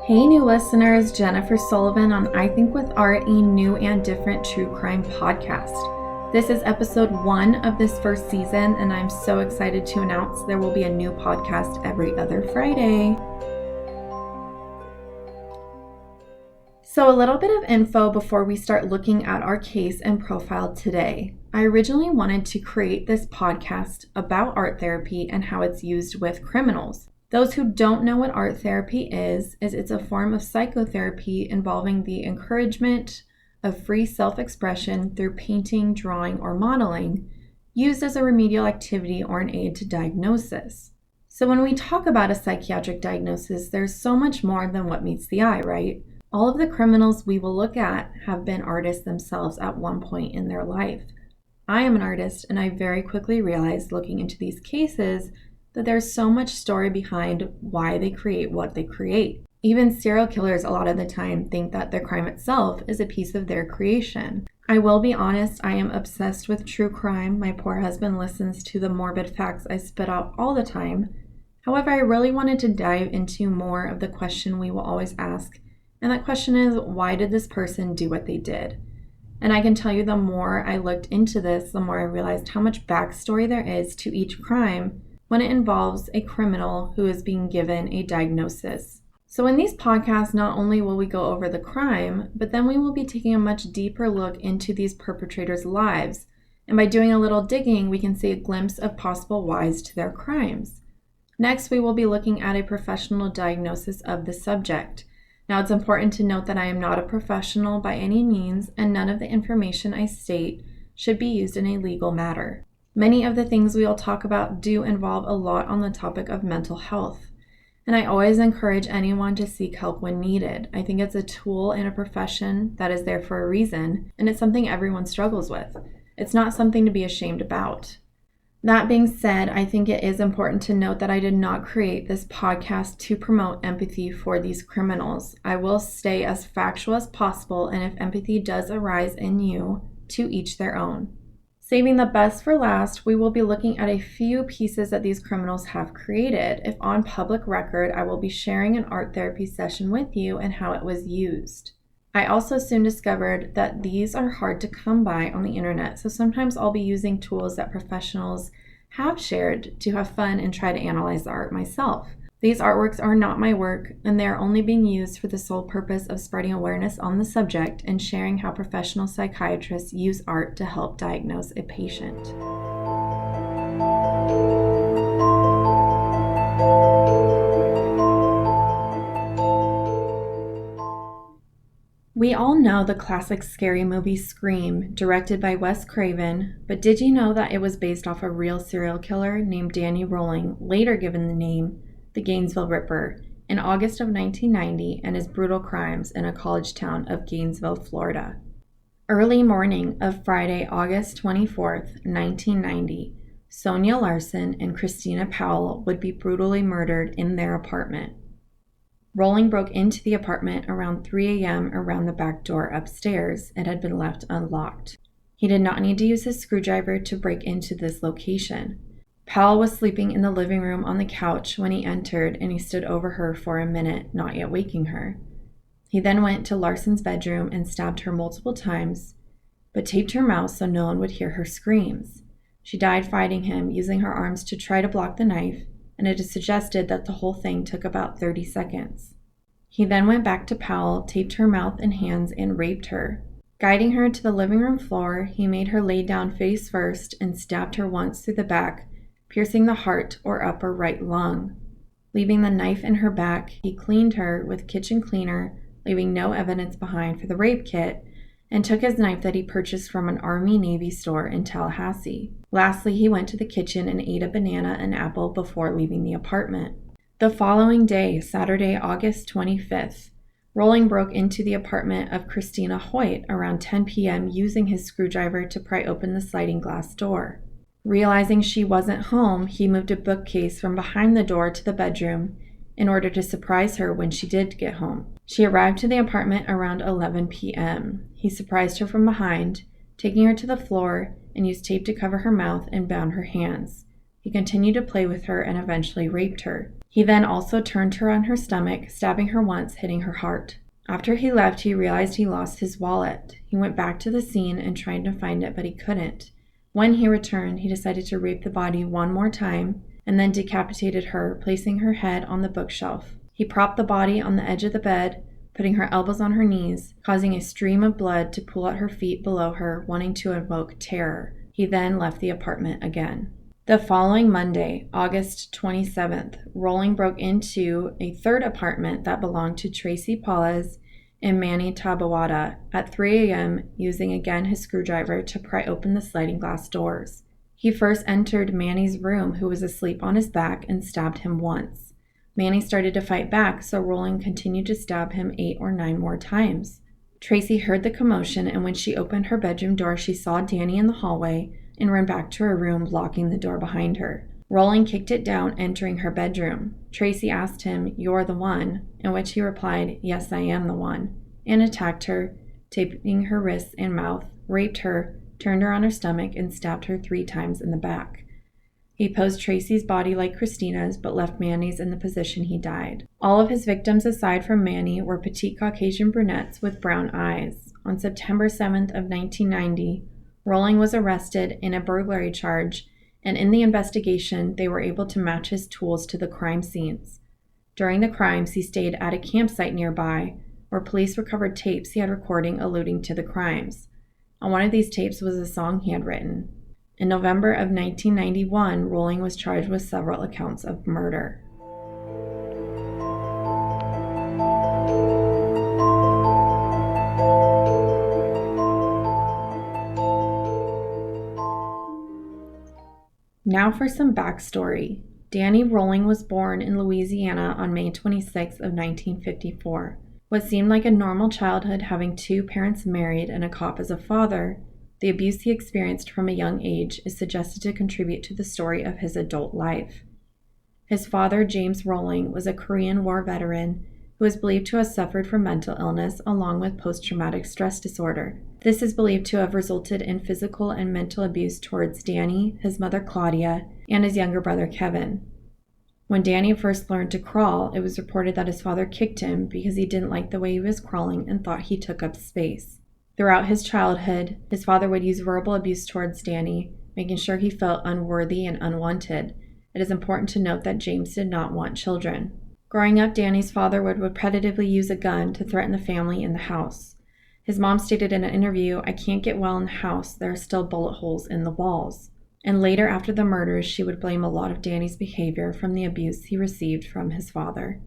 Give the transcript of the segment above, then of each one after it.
Hey new listeners, Jennifer Sullivan on I Think With Art, a new and different true crime podcast. This is episode 1 of this first season, and I'm so excited to announce there will be a new podcast every other Friday. So a little bit of info before we start looking at our case and profile today. I originally wanted to create this podcast about art therapy and how it's used with criminals. Those who don't know what art therapy is it's a form of psychotherapy involving the encouragement of free self-expression through painting, drawing, or modeling, used as a remedial activity or an aid to diagnosis. So when we talk about a psychiatric diagnosis, there's so much more than what meets the eye, right? All of the criminals we will look at have been artists themselves at one point in their life. I am an artist, and I very quickly realized looking into these cases that there's so much story behind why they create what they create. Even serial killers a lot of the time think that their crime itself is a piece of their creation. I will be honest, I am obsessed with true crime. My poor husband listens to the morbid facts I spit out all the time. However, I really wanted to dive into more of the question we will always ask, and that question is, why did this person do what they did? And I can tell you, the more I looked into this, the more I realized how much backstory there is to each crime when it involves a criminal who is being given a diagnosis. So in these podcasts, not only will we go over the crime, but then we will be taking a much deeper look into these perpetrators' lives. And by doing a little digging, we can see a glimpse of possible whys to their crimes. Next, we will be looking at a professional diagnosis of the subject. Now, it's important to note that I am not a professional by any means, and none of the information I state should be used in a legal matter. Many of the things we will talk about do involve a lot on the topic of mental health, and I always encourage anyone to seek help when needed. I think it's a tool in a profession that is there for a reason, and it's something everyone struggles with. It's not something to be ashamed about. That being said, I think it is important to note that I did not create this podcast to promote empathy for these criminals. I will stay as factual as possible, and if empathy does arise in you, to each their own. Saving the best for last, we will be looking at a few pieces that these criminals have created. If on public record, I will be sharing an art therapy session with you and how it was used. I also soon discovered that these are hard to come by on the internet, so sometimes I'll be using tools that professionals have shared to have fun and try to analyze the art myself. These artworks are not my work, and they are only being used for the sole purpose of spreading awareness on the subject and sharing how professional psychiatrists use art to help diagnose a patient. We all know the classic scary movie Scream, directed by Wes Craven, but did you know that it was based off a real serial killer named Danny Rolling, later given the name the Gainesville Ripper, in August of 1990, and his brutal crimes in a college town of Gainesville, Florida. Early morning of Friday, August 24th, 1990, Sonia Larson and Christina Powell would be brutally murdered in their apartment. Rolling broke into the apartment around 3 a.m. around the back door upstairs and had been left unlocked. He did not need to use his screwdriver to break into this location. Powell was sleeping in the living room on the couch when he entered, and he stood over her for a minute, not yet waking her. He then went to Larson's bedroom and stabbed her multiple times, but taped her mouth so no one would hear her screams. She died fighting him, using her arms to try to block the knife, and it is suggested that the whole thing took about 30 seconds. He then went back to Powell, taped her mouth and hands, and raped her. Guiding her to the living room floor, he made her lay down face first and stabbed her once through the back, piercing the heart or upper right lung. Leaving the knife in her back, he cleaned her with kitchen cleaner, leaving no evidence behind for the rape kit, and took his knife that he purchased from an Army-Navy store in Tallahassee. Lastly, he went to the kitchen and ate a banana and apple before leaving the apartment. The following day, Saturday, August 25th, Rolling broke into the apartment of Christina Hoyt around 10 p.m. using his screwdriver to pry open the sliding glass door. Realizing she wasn't home, he moved a bookcase from behind the door to the bedroom in order to surprise her when she did get home. She arrived to the apartment around 11 p.m. He surprised her from behind, taking her to the floor, and used tape to cover her mouth and bound her hands. He continued to play with her and eventually raped her. He then also turned her on her stomach, stabbing her once, hitting her heart. After he left, he realized he lost his wallet. He went back to the scene and tried to find it, but he couldn't. When he returned, he decided to rape the body one more time and then decapitated her, placing her head on the bookshelf. He propped the body on the edge of the bed, putting her elbows on her knees, causing a stream of blood to pool at her feet below her, wanting to evoke terror. He then left the apartment again. The following Monday, August 27th, Rolling broke into a third apartment that belonged to Tracy Paulez and Manny Tabawada at 3 a.m. using again his screwdriver to pry open the sliding glass doors. He first entered Manny's room, who was asleep on his back, and stabbed him once. Manny started to fight back, so Rolling continued to stab him 8 or 9 more times. Tracy heard the commotion, and when she opened her bedroom door, she saw Danny in the hallway and ran back to her room, locking the door behind her. Rolling kicked it down, entering her bedroom. Tracy asked him, "You're the one," in which he replied, "Yes, I am the one," and attacked her, taping her wrists and mouth, raped her, turned her on her stomach, and stabbed her 3 times in the back. He posed Tracy's body like Christina's, but left Manny's in the position he died. All of his victims, aside from Manny, were petite Caucasian brunettes with brown eyes. On September 7th of 1990, Rolling was arrested in a burglary charge, and in the investigation, they were able to match his tools to the crime scenes. During the crimes, he stayed at a campsite nearby, where police recovered tapes he had recording alluding to the crimes. On one of these tapes was a song he had written. In November of 1991, Rolling was charged with several accounts of murder. Now for some backstory. Danny Rolling was born in Louisiana on May 26 of 1954. What seemed like a normal childhood, having 2 parents married and a cop as a father, the abuse he experienced from a young age is suggested to contribute to the story of his adult life. His father, James Rolling, was a Korean War veteran who is believed to have suffered from mental illness along with post-traumatic stress disorder. This is believed to have resulted in physical and mental abuse towards Danny, his mother Claudia, and his younger brother Kevin. When Danny first learned to crawl, it was reported that his father kicked him because he didn't like the way he was crawling and thought he took up space. Throughout his childhood, his father would use verbal abuse towards Danny, making sure he felt unworthy and unwanted. It is important to note that James did not want children. Growing up, Danny's father would repetitively use a gun to threaten the family in the house. His mom stated in an interview, "I can't get well in the house. There are still bullet holes in the walls." And later, after the murders, she would blame a lot of Danny's behavior from the abuse he received from his father.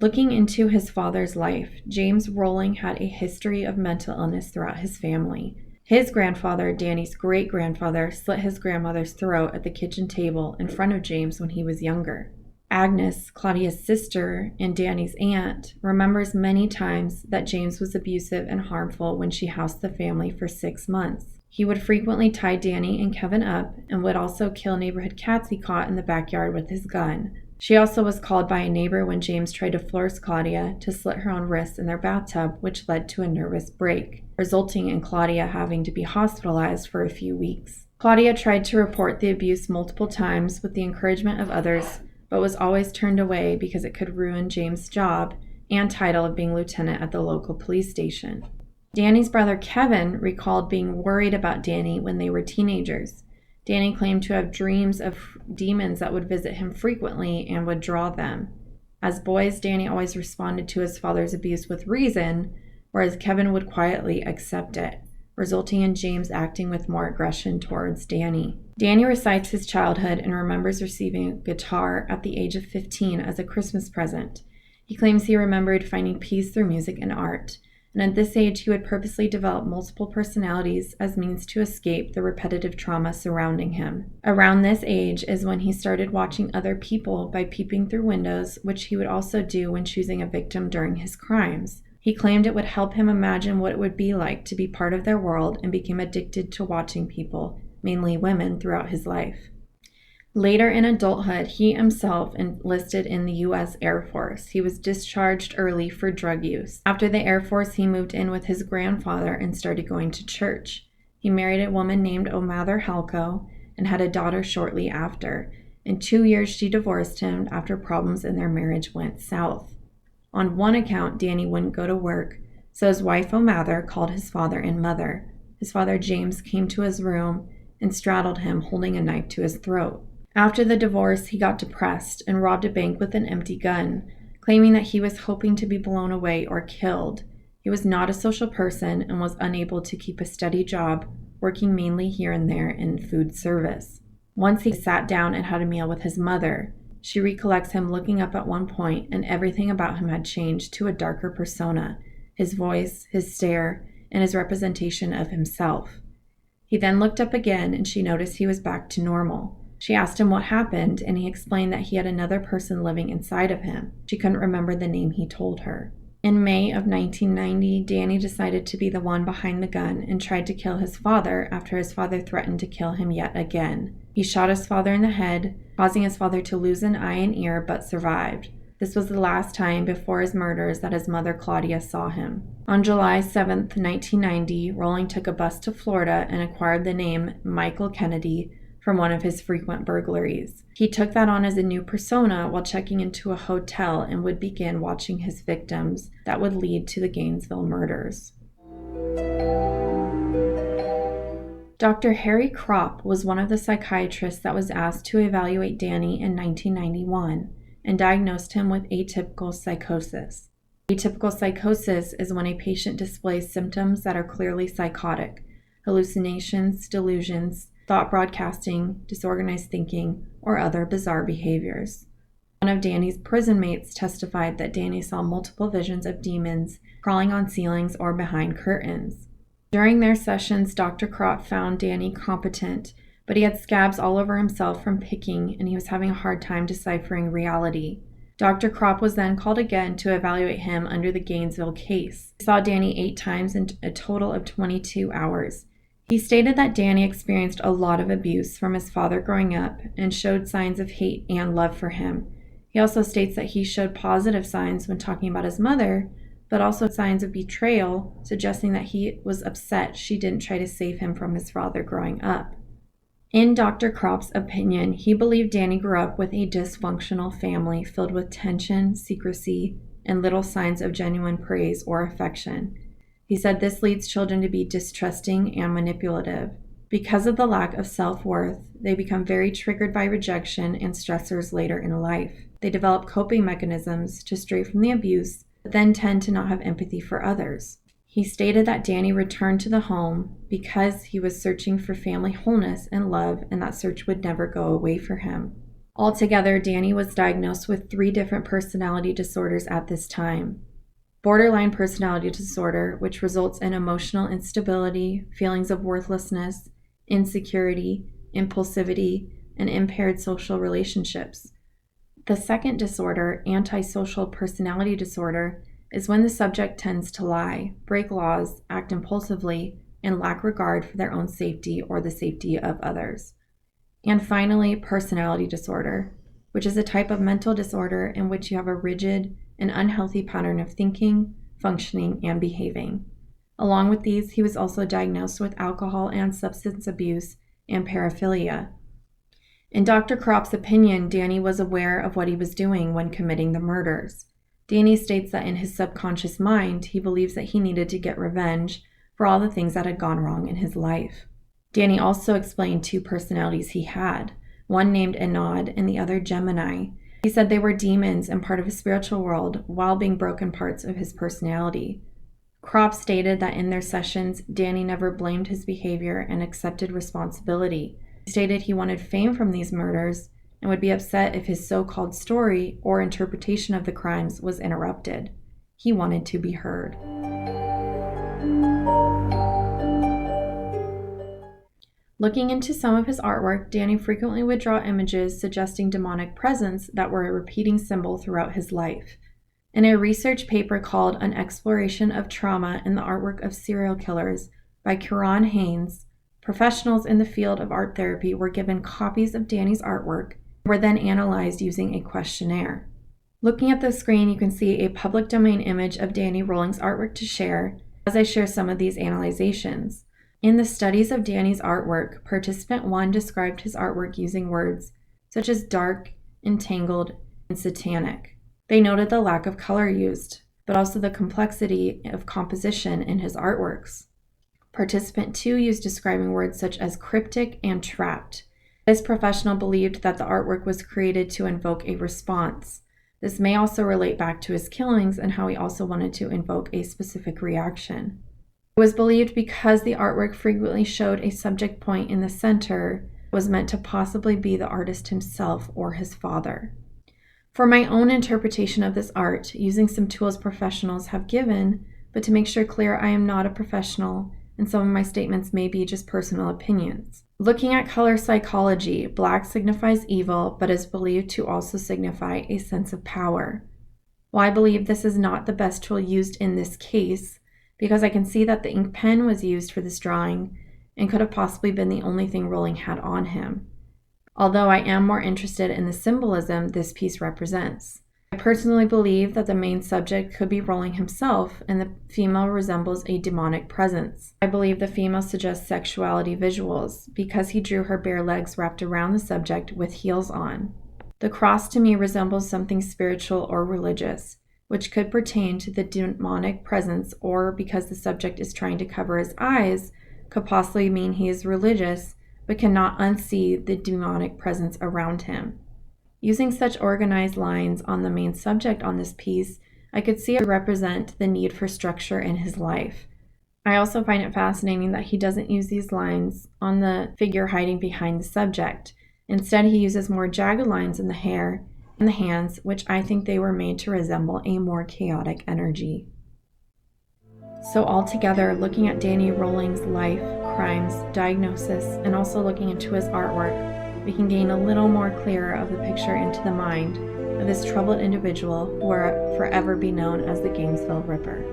Looking into his father's life, James Rolling had a history of mental illness throughout his family. His grandfather, Danny's great-grandfather, slit his grandmother's throat at the kitchen table in front of James when he was younger. Agnes, Claudia's sister and Danny's aunt, remembers many times that James was abusive and harmful when she housed the family for 6 months. He would frequently tie Danny and Kevin up and would also kill neighborhood cats he caught in the backyard with his gun. She also was called by a neighbor when James tried to force Claudia to slit her own wrists in their bathtub, which led to a nervous break, resulting in Claudia having to be hospitalized for a few weeks. Claudia tried to report the abuse multiple times with the encouragement of others, but was always turned away because it could ruin James' job and title of being lieutenant at the local police station. Danny's brother Kevin recalled being worried about Danny when they were teenagers. Danny claimed to have dreams of demons that would visit him frequently and would draw them. As boys, Danny always responded to his father's abuse with reason, whereas Kevin would quietly accept it, resulting in James acting with more aggression towards Danny. Danny recites his childhood and remembers receiving a guitar at the age of 15 as a Christmas present. He claims he remembered finding peace through music and art, and at this age he would purposely develop multiple personalities as means to escape the repetitive trauma surrounding him. Around this age is when he started watching other people by peeping through windows, which he would also do when choosing a victim during his crimes. He claimed it would help him imagine what it would be like to be part of their world and became addicted to watching people, mainly women, throughout his life. Later in adulthood, he himself enlisted in the U.S. Air Force. He was discharged early for drug use. After the Air Force, he moved in with his grandfather and started going to church. He married a woman named Omather Halko and had a daughter shortly after. In 2 years, she divorced him after problems in their marriage went south. On one account, Danny wouldn't go to work, so his wife O'Mather called his father and mother. His father James came to his room and straddled him, holding a knife to his throat. After the divorce, he got depressed and robbed a bank with an empty gun, claiming that he was hoping to be blown away or killed. He was not a social person and was unable to keep a steady job, working mainly here and there in food service. Once he sat down and had a meal with his mother. She recollects him looking up at one point, and everything about him had changed to a darker persona, his voice, his stare, and his representation of himself. He then looked up again, and she noticed he was back to normal. She asked him what happened, and he explained that he had another person living inside of him. She couldn't remember the name he told her. In May of 1990, Danny decided to be the one behind the gun and tried to kill his father after his father threatened to kill him yet again. He shot his father in the head, causing his father to lose an eye and ear, but survived. This was the last time before his murders that his mother Claudia saw him. On July 7, 1990, Rowling took a bus to Florida and acquired the name Michael Kennedy from one of his frequent burglaries. He took that on as a new persona while checking into a hotel and would begin watching his victims that would lead to the Gainesville murders. Dr. Harry Kropp was one of the psychiatrists that was asked to evaluate Danny in 1991 and diagnosed him with atypical psychosis. Atypical psychosis is when a patient displays symptoms that are clearly psychotic: hallucinations, delusions, thought broadcasting, disorganized thinking, or other bizarre behaviors. One of Danny's prison mates testified that Danny saw multiple visions of demons crawling on ceilings or behind curtains. During their sessions, Dr. Kropp found Danny competent, but he had scabs all over himself from picking, and he was having a hard time deciphering reality. Dr. Kropp was then called again to evaluate him under the Gainesville case. He saw Danny 8 times in a total of 22 hours. He stated that Danny experienced a lot of abuse from his father growing up and showed signs of hate and love for him. He also states that he showed positive signs when talking about his mother, but also signs of betrayal, suggesting that he was upset she didn't try to save him from his father growing up. In Dr. Kropp's opinion, he believed Danny grew up with a dysfunctional family filled with tension, secrecy, and little signs of genuine praise or affection. He said this leads children to be distrusting and manipulative. Because of the lack of self-worth, they become very triggered by rejection and stressors later in life. They develop coping mechanisms to stray from the abuse, but then tend to not have empathy for others. He stated that Danny returned to the home because he was searching for family wholeness and love, and that search would never go away for him. Altogether, Danny was diagnosed with 3 different personality disorders at this time. Borderline personality disorder, which results in emotional instability, feelings of worthlessness, insecurity, impulsivity, and impaired social relationships. The second disorder, antisocial personality disorder, is when the subject tends to lie, break laws, act impulsively, and lack regard for their own safety or the safety of others. And finally, personality disorder, which is a type of mental disorder in which you have a rigid and unhealthy pattern of thinking, functioning, and behaving. Along with these, he was also diagnosed with alcohol and substance abuse and paraphilia. In Dr. Kropp's opinion, Danny was aware of what he was doing when committing the murders. Danny states that in his subconscious mind, he believes that he needed to get revenge for all the things that had gone wrong in his life. Danny also explained 2 personalities he had, one named Enod and the other Gemini. He said they were demons and part of his spiritual world while being broken parts of his personality. Kropp stated that in their sessions, Danny never blamed his behavior and accepted responsibility. He stated he wanted fame from these murders and would be upset if his so-called story or interpretation of the crimes was interrupted. He wanted to be heard. Looking into some of his artwork, Danny frequently would draw images suggesting demonic presence that were a repeating symbol throughout his life. In a research paper called An Exploration of Trauma in the Artwork of Serial Killers by Kieran Haynes, professionals in the field of art therapy were given copies of Danny's artwork and were then analyzed using a questionnaire. Looking at the screen, you can see a public domain image of Danny Rowling's artwork to share as I share some of these analyzations. In the studies of Danny's artwork, participant 1 described his artwork using words such as dark, entangled, and satanic. They noted the lack of color used, but also the complexity of composition in his artworks. Participant 2 used describing words such as cryptic and trapped. This professional believed that the artwork was created to invoke a response. This may also relate back to his killings and how he also wanted to invoke a specific reaction. It was believed because the artwork frequently showed a subject point in the center, it was meant to possibly be the artist himself or his father. For my own interpretation of this art, using some tools professionals have given, but to make sure clear, I am not a professional, and some of my statements may be just personal opinions. Looking at color psychology, black signifies evil, but is believed to also signify a sense of power. While I believe this is not the best tool used in this case, because I can see that the ink pen was used for this drawing and could have possibly been the only thing Rowling had on him. Although I am more interested in the symbolism this piece represents. I personally believe that the main subject could be Rowling himself, and the female resembles a demonic presence. I believe the female suggests sexuality visuals because he drew her bare legs wrapped around the subject with heels on. The cross to me resembles something spiritual or religious, which could pertain to the demonic presence, or because the subject is trying to cover his eyes, could possibly mean he is religious but cannot unsee the demonic presence around him. Using such organized lines on the main subject on this piece, I could see it represent the need for structure in his life. I also find it fascinating that he doesn't use these lines on the figure hiding behind the subject. Instead, he uses more jagged lines in the hair and the hands, which I think they were made to resemble a more chaotic energy. So altogether, looking at Danny Rowling's life, crimes, diagnosis, and also looking into his artwork, we can gain a little more clearer of the picture into the mind of this troubled individual who will forever be known as the Gainesville Ripper.